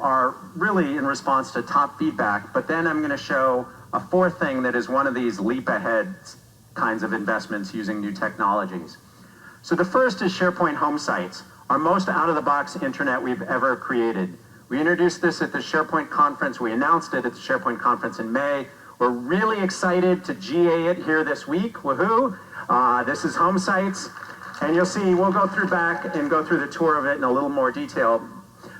are really in response to top feedback, but then I'm going to show a fourth thing that is one of these leap ahead kinds of investments using new technologies. So the first is SharePoint Homesites, our most out-of-the-box intranet we've ever created. We introduced this at the SharePoint conference. We announced it at the SharePoint conference in May. We're really excited to GA it here this week. Woohoo! This is Homesites. And you'll see, we'll go through back and go through the tour of it in a little more detail.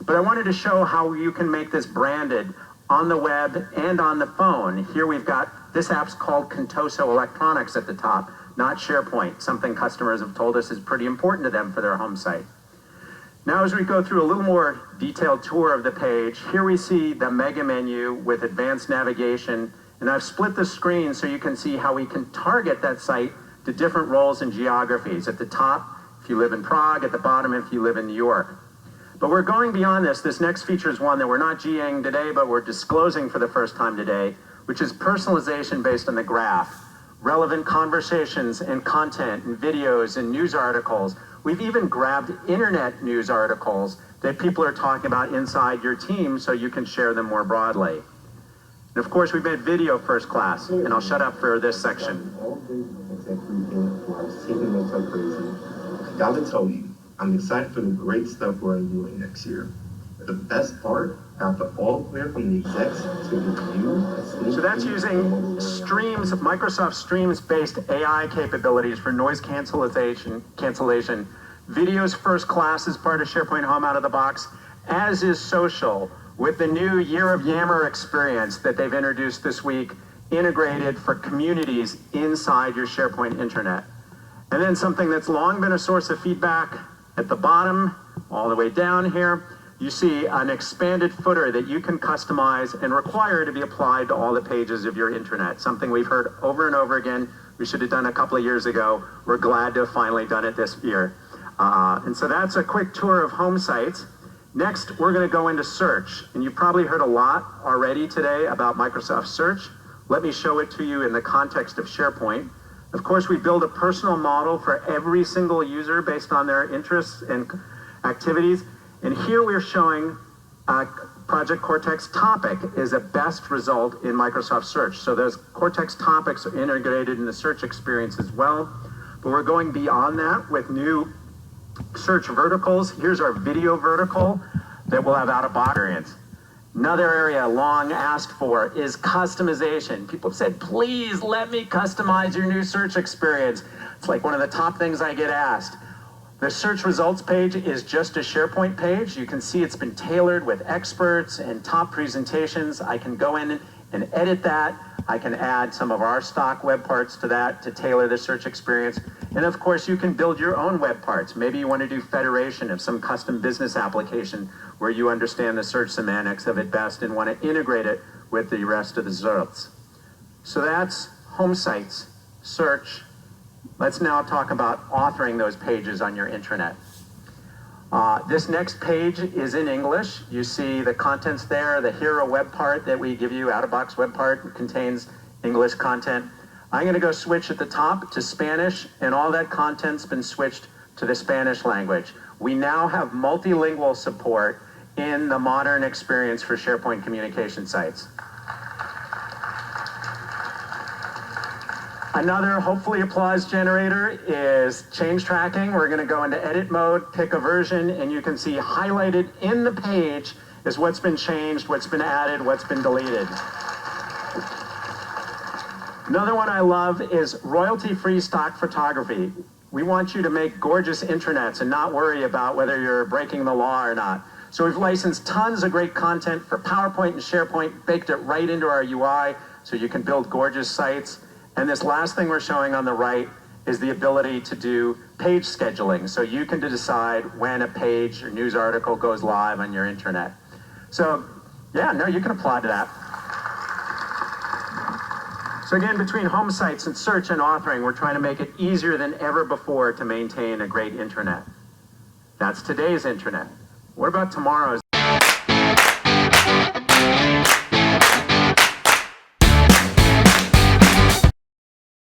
But I wanted to show how you can make this branded on the web and on the phone. Here we've got, this app's called Contoso Electronics at the top, not SharePoint, something customers have told us is pretty important to them for their home site. Now as we go through a little more detailed tour of the page, here we see the mega menu with advanced navigation, and I've split the screen so you can see how we can target that site to different roles and geographies. At the top, if you live in Prague, at the bottom, if you live in New York. But we're going beyond this. This next feature is one that we're not GAing today, but we're disclosing for the first time today, which is personalization based on the graph. Relevant conversations and content and videos and news articles. We've even grabbed internet news articles that people are talking about inside your team so you can share them more broadly. And of course, we've made video first class, and I'll shut up for this section. I gotta tell you, I'm excited for the great stuff we're doing next year. The best part, after all clear from the execs to review. So that's using Streams, Microsoft Streams-based AI capabilities for noise cancellation. Videos first class is part of SharePoint Home out of the box, as is social, with the new Year of Yammer experience that they've introduced this week, integrated for communities inside your SharePoint intranet. And then something that's long been a source of feedback, at the bottom, all the way down here, you see an expanded footer that you can customize and require to be applied to all the pages of your intranet. Something we've heard over and over again, we should have done a couple of years ago. We're glad to have finally done it this year. And so that's a quick tour of Homesites. Next, we're going to go into search. And you've probably heard a lot already today about Microsoft Search. Let me show it to you in the context of SharePoint. Of course, we build a personal model for every single user based on their interests and activities. And here we're showing Project Cortex topic is a best result in Microsoft Search. So those Cortex topics are integrated in the search experience as well. But we're going beyond that with new search verticals. Here's our video vertical that will have out-of-box experience. Another area long asked for is customization. People have said, please let me customize your new search experience. It's like one of the top things I get asked. The search results page is just a SharePoint page. You can see it's been tailored with experts and top presentations. I can go in and edit that. I can add some of our stock web parts to that to tailor the search experience. And of course, you can build your own web parts. Maybe you want to do federation of some custom business application where you understand the search semantics of it best and want to integrate it with the rest of the results. So that's Homesites, search. Let's now talk about authoring those pages on your intranet. This next page is in English. You see the contents there. The hero web part that we give you, out-of-box web part, contains English content. I'm going to go switch at the top to Spanish, and all that content's been switched to the Spanish language. We now have multilingual support in the modern experience for SharePoint communication sites. Another, hopefully, applause generator is change tracking. We're going to go into edit mode, pick a version, and you can see highlighted in the page is what's been changed, what's been added, what's been deleted. Another one I love is royalty-free stock photography. We want you to make gorgeous intranets and not worry about whether you're breaking the law or not. So we've licensed tons of great content for PowerPoint and SharePoint, baked it right into our UI so you can build gorgeous sites. And this last thing we're showing on the right is the ability to do page scheduling. So you can decide when a page or news article goes live on your intranet. So yeah, no, you can apply to that. So again, between Homesites and search and authoring, we're trying to make it easier than ever before to maintain a great intranet. That's today's intranet. What about tomorrow's?